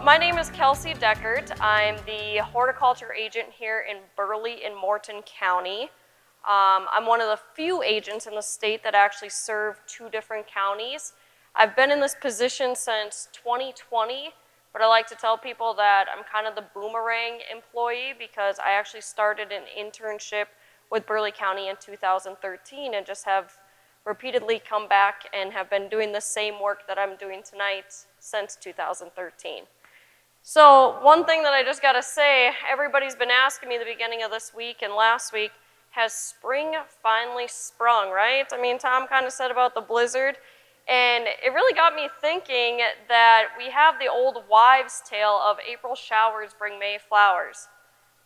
my name is Kelsey Deckert. I'm the horticulture agent here in Burleigh in Morton County. I'm one of the few agents in the state that actually serve 2 different counties. I've been in this position since 2020, but I like to tell people that I'm kind of the boomerang employee because I actually started an internship with Burleigh County in 2013 and just have repeatedly come back and have been doing the same work that I'm doing tonight since 2013. So one thing that I just got to say, everybody's been asking me the beginning of this week and last week, has spring finally sprung, right? I mean, Tom kind of said about the blizzard, and it really got me thinking that we have the old wives' tale of April showers bring May flowers.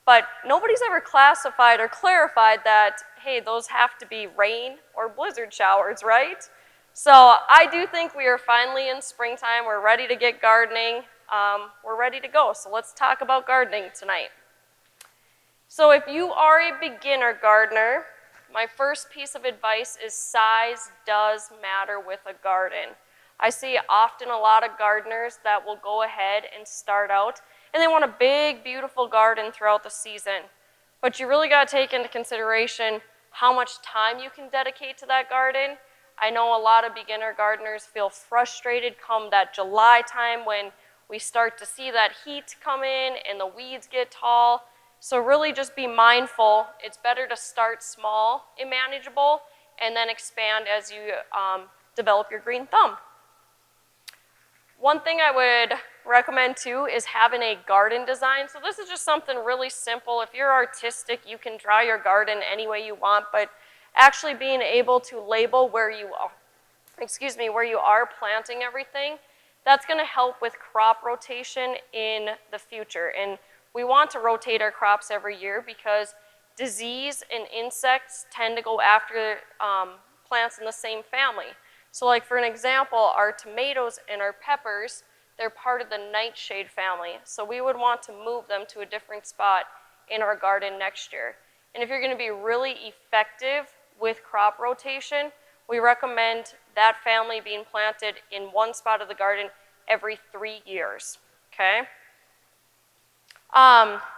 But nobody's ever classified or clarified that, hey, those have to be rain or blizzard showers, right? So I do think we are finally in springtime. We're ready to get gardening. We're ready to go. So let's talk about gardening tonight. So if you are a beginner gardener, my first piece of advice is size does matter with a garden. I see often a lot of gardeners that will go ahead and start out and they want a big, beautiful garden throughout the season. But you really got to take into consideration how much time you can dedicate to that garden. I know a lot of beginner gardeners feel frustrated come that July time when we start to see that heat come in and the weeds get tall. So really just be mindful. It's better to start small and manageable and then expand as you develop your green thumb. One thing I would recommend too is having a garden design. So this is just something really simple. If you're artistic, you can draw your garden any way you want, but actually being able to label where you are planting everything, that's going to help with crop rotation in the future. And we want to rotate our crops every year because disease and insects tend to go after plants in the same family. So like for an example, our tomatoes and our peppers, they're part of the nightshade family. So we would want to move them to a different spot in our garden next year. And if you're going to be really effective with crop rotation, we recommend that family being planted in one spot of the garden every 3 years, okay?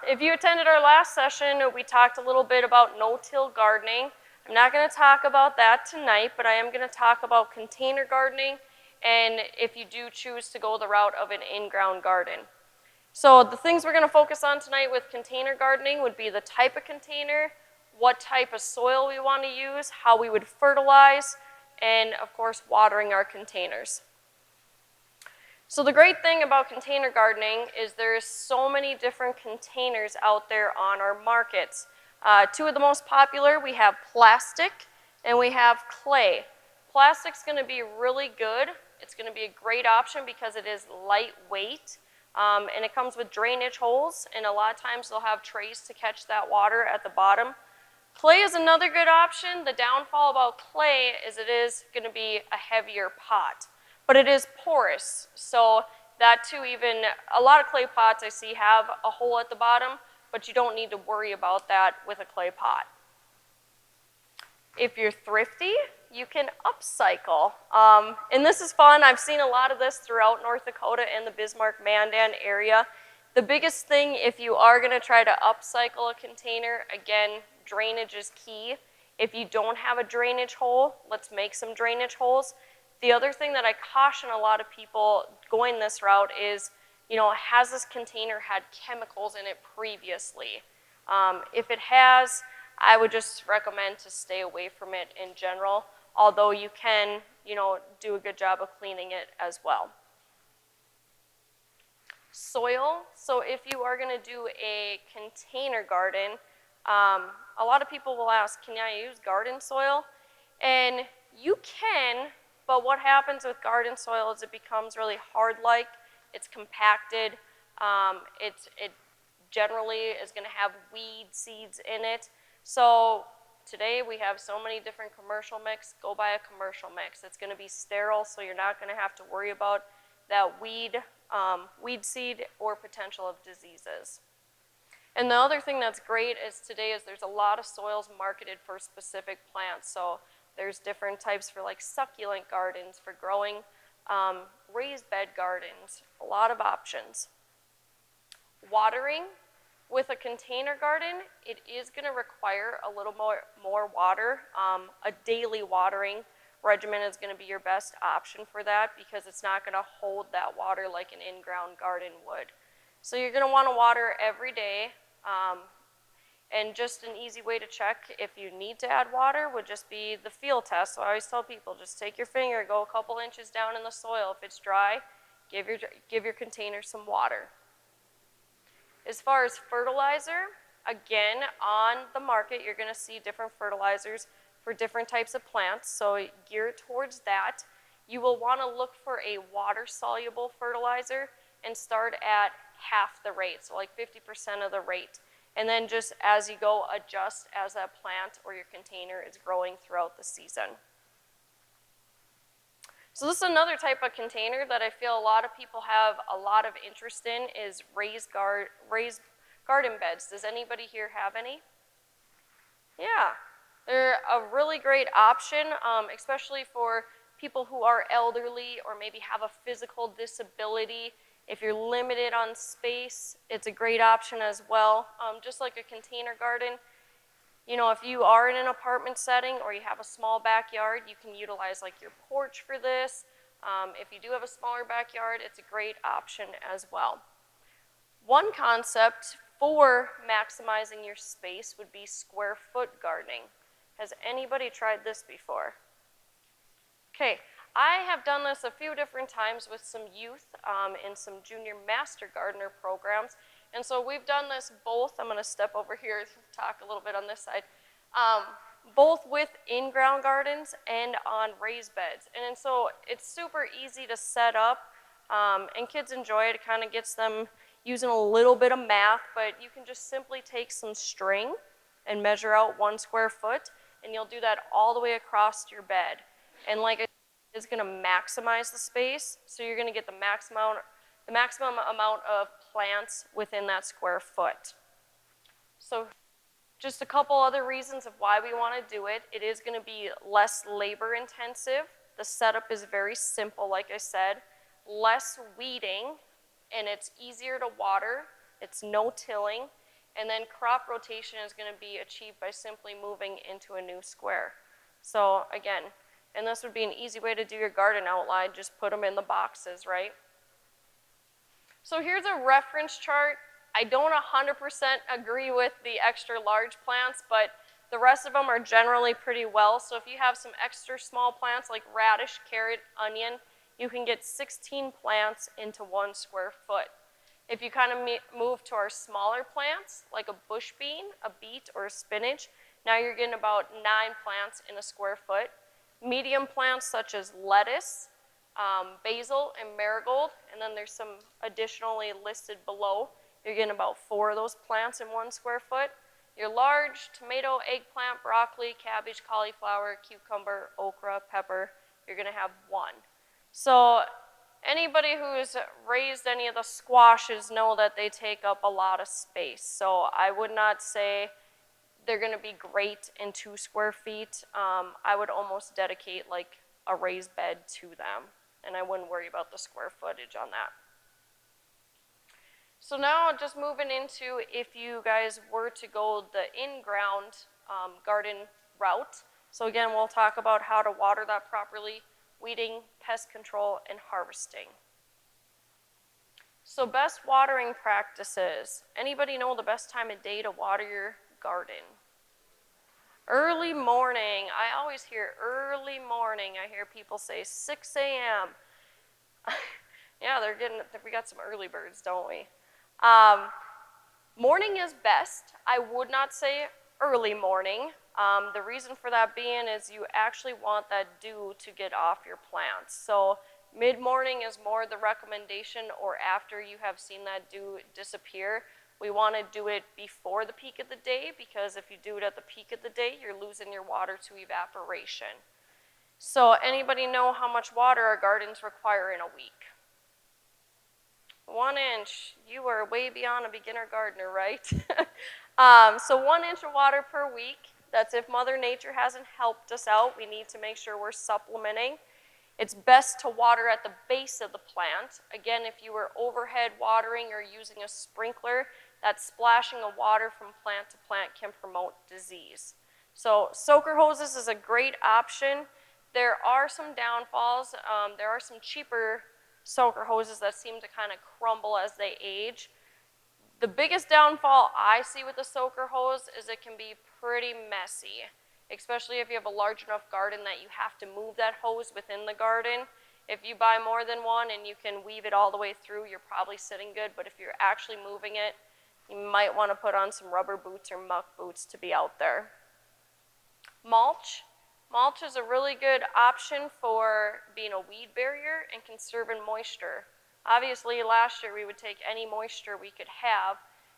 If you attended our last session, we talked a little bit about no-till gardening. I'm not going to talk about that tonight, but I am going to talk about container gardening and if you do choose to go the route of an in-ground garden. So the things we're going to focus on tonight with container gardening would be the type of container, what type of soil we want to use, how we would fertilize, and of course watering our containers. So the great thing about container gardening is there's so many different containers out there on our markets. 2 of the most popular, we have plastic and we have clay. Plastic's going to be really good. It's going to be a great option because it is lightweight and it comes with drainage holes, and a lot of times they'll have trays to catch that water at the bottom. Clay is another good option. The downfall about clay is it is going to be a heavier pot, but it is porous. So that too, even a lot of clay pots I see have a hole at the bottom, but you don't need to worry about that with a clay pot. If you're thrifty, you can upcycle. And this is fun. I've seen a lot of this throughout North Dakota and the Bismarck-Mandan area. The biggest thing if you are going to try to upcycle a container, again, drainage is key. If you don't have a drainage hole, let's make some drainage holes. The other thing that I caution a lot of people going this route is, has this container had chemicals in it previously? If it has, I would just recommend to stay away from it in general, although you can, do a good job of cleaning it as well. Soil. So if you are going to do a container garden, a lot of people will ask, can I use garden soil? And you can, but what happens with garden soil is it becomes really hard-like, it's compacted, it generally is going to have weed seeds in it. So today we have so many different commercial mix. Go buy a commercial mix. It's going to be sterile, so you're not going to have to worry about that weed seed or potential of diseases. And the other thing that's great is there's a lot of soils marketed for specific plants. So there's different types for like succulent gardens, for growing raised bed gardens, a lot of options. Watering. With a container garden, it is going to require a little more water. A daily watering regimen is going to be your best option for that because it's not going to hold that water like an in-ground garden would. So you're going to want to water every day. And just an easy way to check if you need to add water would just be the feel test. So I always tell people, just take your finger, go a couple inches down in the soil. If it's dry, give your container some water. As far as fertilizer, again, on the market, you're going to see different fertilizers for different types of plants, so gear towards that. You will want to look for a water-soluble fertilizer and start at half the rate, so like 50% of the rate. And then just as you go, adjust as that plant or your container is growing throughout the season. So this is another type of container that I feel a lot of people have a lot of interest in is raised garden beds. Does anybody here have any? Yeah, they're a really great option, especially for people who are elderly or maybe have a physical disability. If you're limited on space, it's a great option as well. Just like a container garden, you know, if you are in an apartment setting or you have a small backyard, you can utilize like your porch for this. If you do have a smaller backyard, it's a great option as well. One concept for maximizing your space would be square foot gardening. Has anybody tried this before? Okay, I have done this a few different times with some youth in some junior master gardener programs. And so we've done this both, I'm going to step over here and talk a little bit on this side, both with in-ground gardens and on raised beds. And so it's super easy to set up, and kids enjoy it. It kind of gets them using a little bit of math, but you can just simply take some string and measure out 1 square foot, and you'll do that all the way across your bed. And like I said, it's going to maximize the space, so you're going to get the maximum amount of plants within that square foot. So just a couple other reasons of why we want to do it. It is going to be less labor intensive. The setup is very simple, like I said. Less weeding, and it's easier to water. It's no tilling. And then crop rotation is going to be achieved by simply moving into a new square. So again, and this would be an easy way to do your garden outline. Just put them in the boxes, right? So here's a reference chart. I don't 100% agree with the extra large plants, but the rest of them are generally pretty well. So if you have some extra small plants like radish, carrot, onion, you can get 16 plants into 1 square foot. If you kind of move to our smaller plants, like a bush bean, a beet, or a spinach, now you're getting about 9 plants in a square foot. Medium plants such as lettuce, basil, and marigold, and then there's some additionally listed below. You're getting about 4 of those plants in 1 square foot. Your large tomato, eggplant, broccoli, cabbage, cauliflower, cucumber, okra, pepper, you're going to have 1. So anybody who's raised any of the squashes know that they take up a lot of space. So I would not say they're going to be great in 2 square feet. I would almost dedicate like a raised bed to them, and I wouldn't worry about the square footage on that. So now just moving into if you guys were to go the in-ground garden route. So again, we'll talk about how to water that properly, weeding, pest control, and harvesting. So best watering practices. Anybody know the best time of day to water your garden? Early morning. I always hear early morning. I hear people say 6 a.m. Yeah, we got some early birds, don't we? Morning is best. I would not say early morning. The reason for that being is you actually want that dew to get off your plants. So mid-morning is more the recommendation, or after you have seen that dew disappear. We want to do it before the peak of the day, because if you do it at the peak of the day, you're losing your water to evaporation. So anybody know how much water our gardens require in a week? 1 inch. You are way beyond a beginner gardener, right? So 1 inch of water per week. That's if Mother Nature hasn't helped us out. We need to make sure we're supplementing. It's best to water at the base of the plant. Again, if you were overhead watering or using a sprinkler, that splashing of water from plant to plant can promote disease. So soaker hoses is a great option. There are some downfalls. There are some cheaper soaker hoses that seem to kind of crumble as they age. The biggest downfall I see with the soaker hose is it can be pretty messy, especially if you have a large enough garden that you have to move that hose within the garden. If you buy more than one and you can weave it all the way through, you're probably sitting good, but if you're actually moving it, you might want to put on some rubber boots or muck boots to be out there. Mulch. Mulch is a really good option for being a weed barrier and conserving moisture. Obviously, last year we would take any moisture we could have.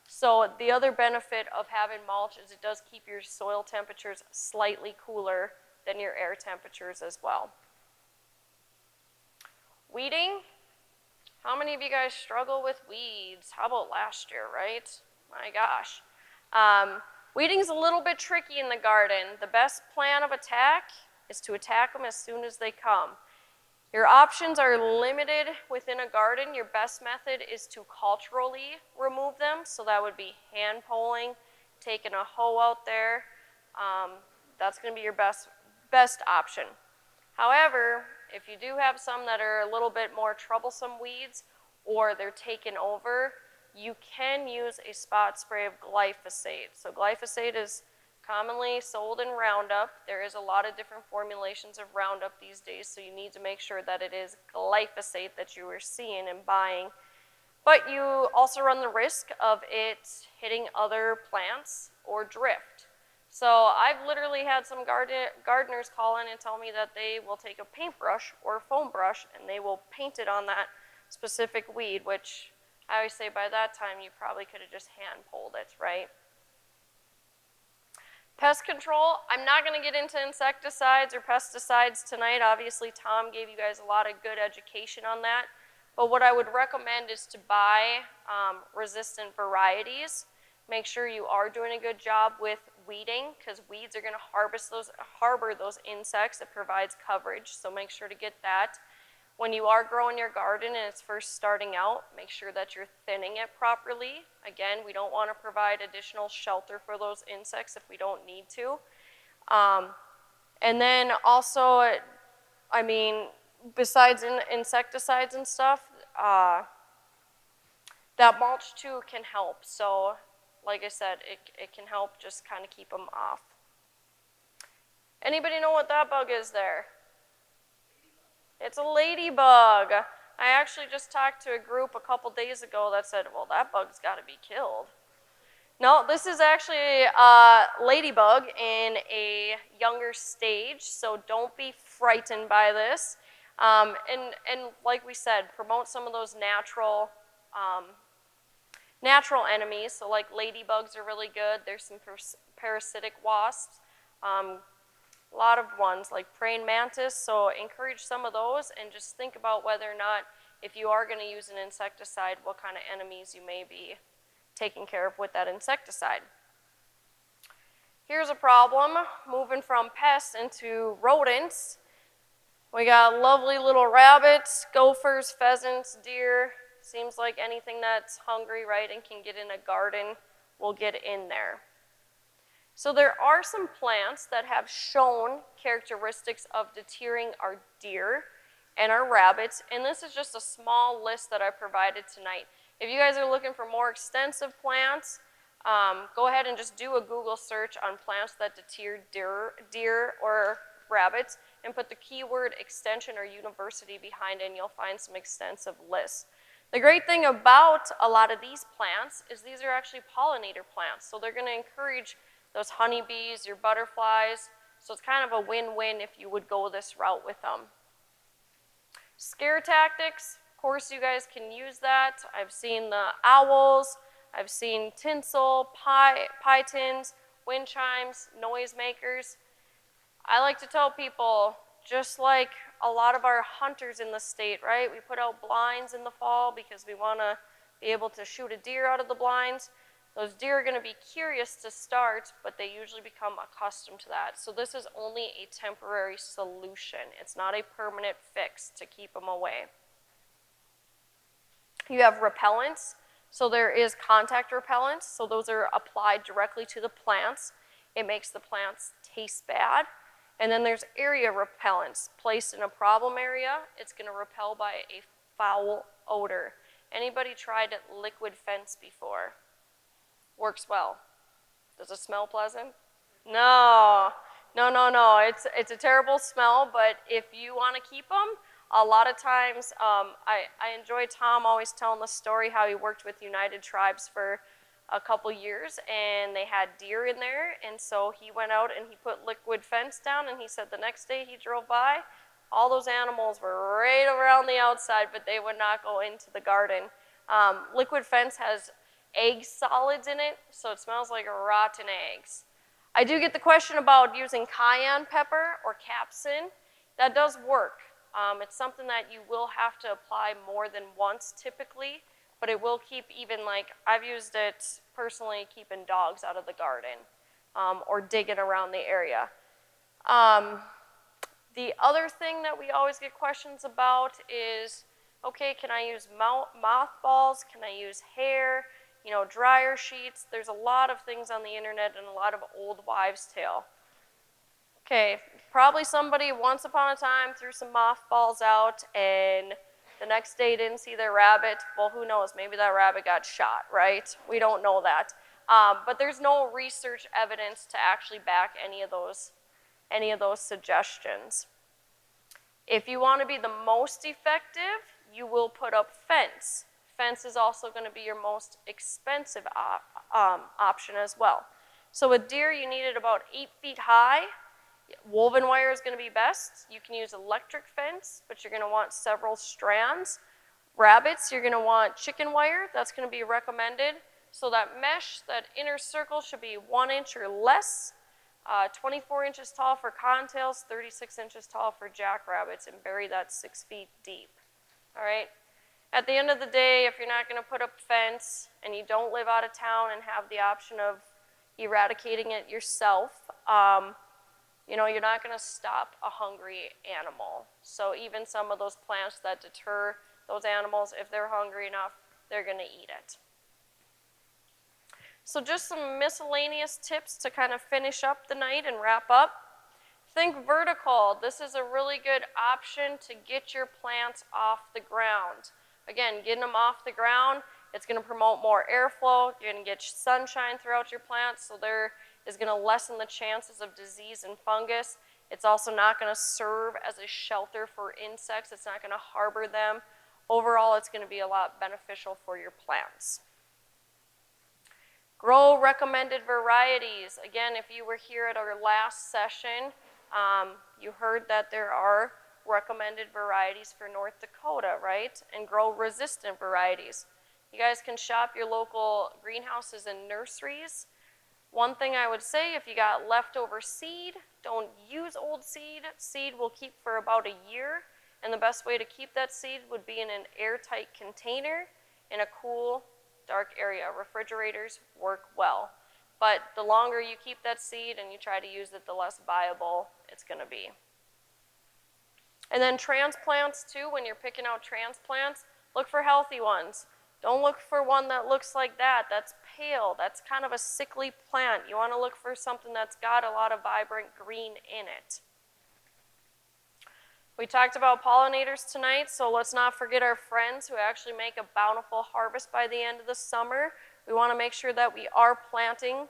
So the other benefit of having mulch is it does keep your soil temperatures slightly cooler than your air temperatures as well. Weeding. How many of you guys struggle with weeds? How about last year, right? My gosh. Weeding's a little bit tricky in the garden. The best plan of attack is to attack them as soon as they come. Your options are limited within a garden. Your best method is to culturally remove them. So that would be hand pulling, taking a hoe out there. That's going to be your best option. However, if you do have some that are a little bit more troublesome weeds or they're taken over, you can use a spot spray of glyphosate. So glyphosate is commonly sold in Roundup. There is a lot of different formulations of Roundup these days, so you need to make sure that it is glyphosate that you are seeing and buying. But you also run the risk of it hitting other plants or drift. So I've literally had some gardeners call in and tell me that they will take a paintbrush or a foam brush and they will paint it on that specific weed, which I always say by that time you probably could have just hand pulled it, right? Pest control, I'm not going to get into insecticides or pesticides tonight. Obviously, Tom gave you guys a lot of good education on that. But what I would recommend is to buy resistant varieties. Make sure you are doing a good job with weeding because weeds are going to harbor those insects. It provides coverage, so make sure to get that. When you are growing your garden and it's first starting out, make sure that you're thinning it properly. Again, we don't want to provide additional shelter for those insects if we don't need to. And then also, I mean, besides insecticides and stuff, that mulch too can help. So, like I said, it can help just kind of keep them off. Anybody know what that bug is there? It's a ladybug. I actually just talked to a group a couple days ago that said, well, that bug's got to be killed. No, this is actually a ladybug in a younger stage, so don't be frightened by this. And like we said, promote some of those natural enemies. So like ladybugs are really good. There's some parasitic wasps. A lot of ones like praying mantis, so encourage some of those and just think about whether or not, if you are going to use an insecticide, what kind of enemies you may be taking care of with that insecticide. Here's a problem, moving from pests into rodents. We got lovely little rabbits, gophers, pheasants, deer. Seems like anything that's hungry, right, and can get in a garden will get in there. So there are some plants that have shown characteristics of deterring our deer and our rabbits, and this is just a small list that I provided tonight. If you guys are looking for more extensive plants, go ahead and just do a Google search on plants that deter deer or rabbits and put the keyword extension or university behind it, and you'll find some extensive lists. The great thing about a lot of these plants is these are actually pollinator plants, so they're going to encourage those honeybees, your butterflies, so it's kind of a win-win if you would go this route with them. Scare tactics, of course you guys can use that. I've seen the owls, I've seen tinsel, pie tins, wind chimes, noisemakers. I like to tell people, just like a lot of our hunters in the state, right? We put out blinds in the fall because we want to be able to shoot a deer out of the blinds. Those deer are going to be curious to start, but they usually become accustomed to that. So this is only a temporary solution. It's not a permanent fix to keep them away. You have repellents. So there is contact repellents. So those are applied directly to the plants. It makes the plants taste bad. And then there's area repellents. Placed in a problem area, it's going to repel by a foul odor. Anybody tried liquid fence before? Works well. Does it smell pleasant? No. It's a terrible smell, but if you want to keep them, a lot of times, I enjoy Tom always telling the story how he worked with United Tribes for a couple years, and they had deer in there, and so he went out and he put liquid fence down, and he said the next day he drove by, all those animals were right around the outside, but they would not go into the garden. Liquid fence has egg solids in it, so it smells like rotten eggs. I do get the question about using cayenne pepper or capsaicin. That does work. It's something that you will have to apply more than once typically, but it will keep even, like, I've used it personally keeping dogs out of the garden or digging around the area. The other thing that we always get questions about is, okay, can I use mothballs? Can I use hair? You know, dryer sheets. There's a lot of things on the internet and a lot of old wives' tale. Okay, probably somebody once upon a time threw some mothballs out and the next day didn't see their rabbit. Well, who knows? Maybe that rabbit got shot, right? We don't know that. But there's no research evidence to actually back any of those suggestions. If you want to be the most effective, you will put up fence. Fence is also going to be your most expensive option as well. So with deer, you need it about 8 feet high. Woven wire is going to be best. You can use electric fence, but you're going to want several strands. Rabbits, you're going to want chicken wire. That's going to be recommended. So that mesh, that inner circle should be 1 inch or less. 24 inches tall for cottontails, 36 inches tall for jackrabbits, and bury that 6 feet deep. All right? At the end of the day, if you're not going to put up fence and you don't live out of town and have the option of eradicating it yourself, you know, you're not going to stop a hungry animal. So even some of those plants that deter those animals, if they're hungry enough, they're going to eat it. So just some miscellaneous tips to kind of finish up the night and wrap up. Think vertical. This is a really good option to get your plants off the ground. Again, getting them off the ground, it's going to promote more airflow. You're going to get sunshine throughout your plants, so there is going to lessen the chances of disease and fungus. It's also not going to serve as a shelter for insects. It's not going to harbor them. Overall, it's going to be a lot beneficial for your plants. Grow recommended varieties. Again, if you were here at our last session, you heard that there are recommended varieties for North Dakota, right? And grow resistant varieties. You guys can shop your local greenhouses and nurseries. One thing I would say, if you got leftover seed, don't use old seed. Seed will keep for about a year, and the best way to keep that seed would be in an airtight container in a cool, dark area. Refrigerators work well, but the longer you keep that seed and you try to use it, the less viable it's going to be. And then transplants too, when you're picking out transplants, look for healthy ones. Don't look for one that looks like that. That's pale. That's kind of a sickly plant. You want to look for something that's got a lot of vibrant green in it. We talked about pollinators tonight, so let's not forget our friends who actually make a bountiful harvest by the end of the summer. We want to make sure that we are planting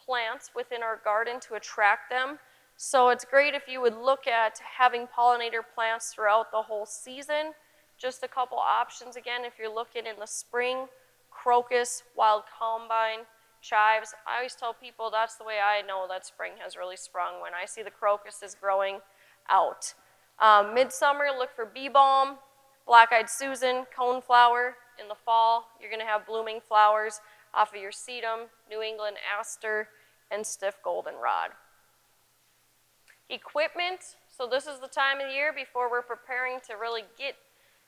plants within our garden to attract them. So it's great if you would look at having pollinator plants throughout the whole season. Just a couple options again, if you're looking in the spring, crocus, wild columbine, chives. I always tell people that's the way I know that spring has really sprung, when I see the crocuses growing out. Midsummer, look for bee balm, black-eyed Susan, coneflower. In the fall, you're going to have blooming flowers off of your sedum, New England aster, and stiff goldenrod. Equipment, so this is the time of the year before we're preparing to really get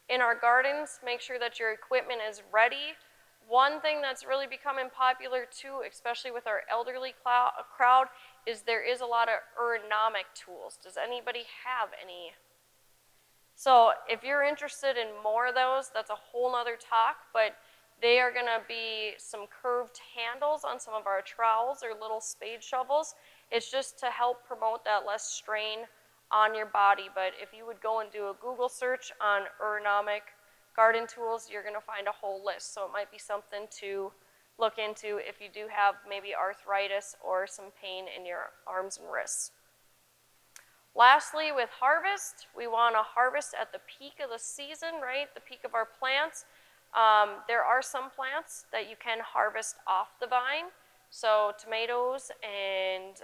in our gardens. Make sure that your equipment is ready. One thing that's really becoming popular too, especially with our elderly crowd, is there is a lot of ergonomic tools. Does anybody have any? So if you're interested in more of those, that's a whole nother talk, but they are gonna be some curved handles on some of our trowels or little spade shovels. It's just to help promote that less strain on your body, but if you would go and do a Google search on ergonomic garden tools, you're gonna find a whole list. So it might be something to look into if you do have maybe arthritis or some pain in your arms and wrists. Lastly, with harvest, we want to harvest at the peak of the season, right? The peak of our plants. There are some plants that you can harvest off the vine. So tomatoes and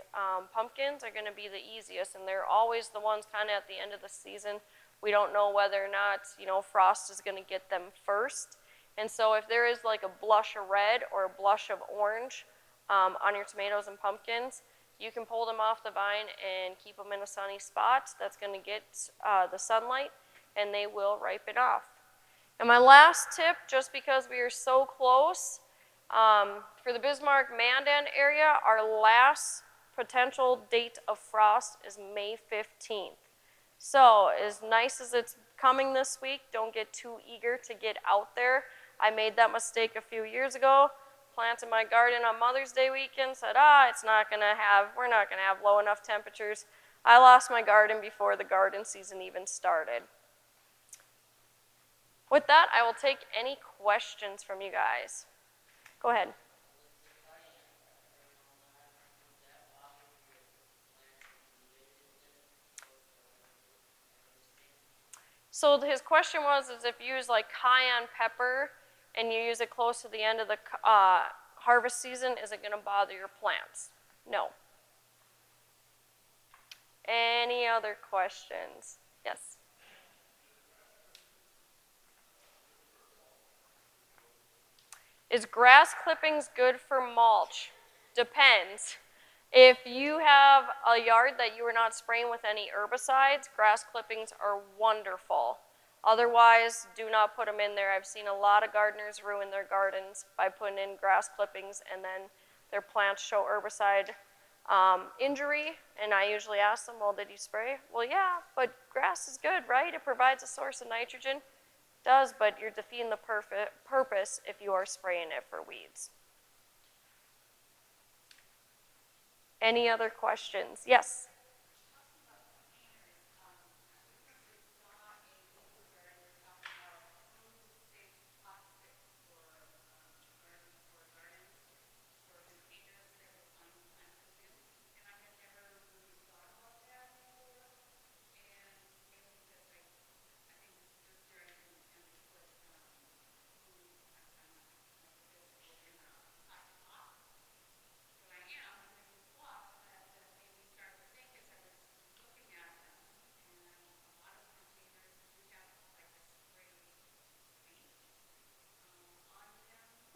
pumpkins are going to be the easiest, and they're always the ones kind of at the end of the season. We don't know whether or not, frost is going to get them first. And so if there is like a blush of red or a blush of orange on your tomatoes and pumpkins, you can pull them off the vine and keep them in a sunny spot that's going to get the sunlight, and they will ripen off. And my last tip, just because we are so close, for the Bismarck-Mandan area, our last potential date of frost is May 15th. So as nice as it's coming this week, don't get too eager to get out there. I made that mistake a few years ago. Planted my garden on Mother's Day weekend, said, we're not gonna have low enough temperatures. I lost my garden before the garden season even started. With that, I will take any questions from you guys. Go ahead. So his question was, is if you use like cayenne pepper and you use it close to the end of the harvest season, is it going to bother your plants? No. Any other questions? Yes. Is grass clippings good for mulch? Depends. If you have a yard that you are not spraying with any herbicides, grass clippings are wonderful. Otherwise, do not put them in there. I've seen a lot of gardeners ruin their gardens by putting in grass clippings, and then their plants show herbicide injury, and I usually ask them, well, did you spray? Well, yeah, but grass is good, right? It provides a source of nitrogen. It does, but you're defeating the purpose if you are spraying it for weeds. Any other questions? Yes?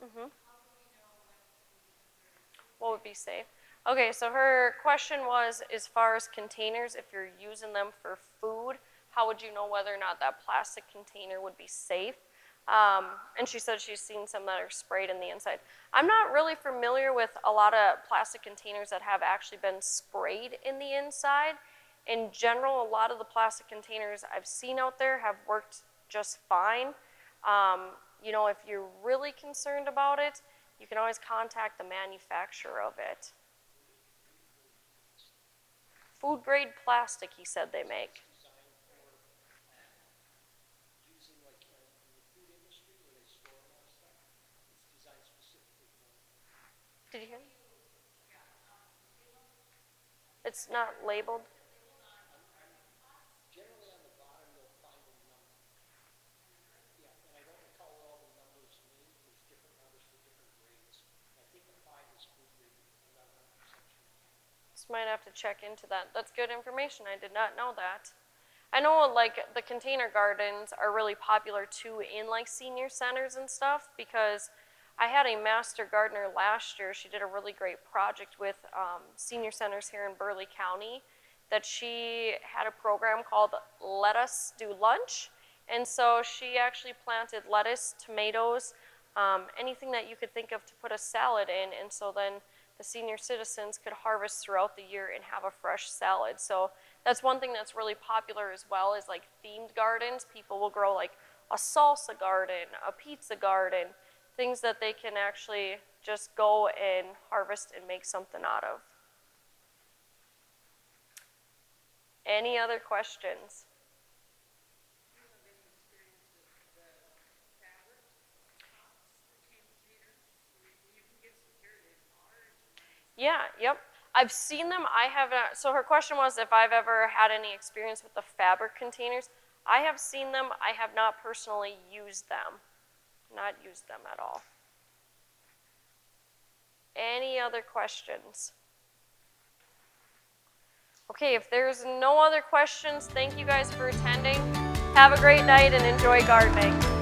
Mm-hmm. What would be safe? Okay, so her question was, as far as containers, if you're using them for food, how would you know whether or not that plastic container would be safe? And she said she's seen some that are sprayed in the inside. I'm not really familiar with a lot of plastic containers that have actually been sprayed in the inside. In general, a lot of the plastic containers I've seen out there have worked just fine. If you're really concerned about it, you can always contact the manufacturer of it. Food grade plastic, he said they make. Did you hear me? It's not labeled. Generally on the bottom you'll find a number. Yeah, and I don't recall what all the numbers mean. There's different numbers for different grades. I think the 5 is food grade. I'm not 100% sure. Just might have to check into that. That's good information. I did not know that. I know like the container gardens are really popular too in like senior centers and stuff, because I had a master gardener last year. She did a really great project with senior centers here in Burleigh County, that she had a program called Let Us Do Lunch. And so she actually planted lettuce, tomatoes, anything that you could think of to put a salad in, and so then the senior citizens could harvest throughout the year and have a fresh salad. So that's one thing that's really popular as well, is like themed gardens. People will grow like a salsa garden, a pizza garden, things that they can actually just go and harvest and make something out of. Any other questions? Yeah, yep. I've seen them. I have not. So her question was if I've ever had any experience with the fabric containers. I have seen them. I have not personally used them. Not used them at all. Any other questions? Okay, if there's no other questions, thank you guys for attending. Have a great night and enjoy gardening.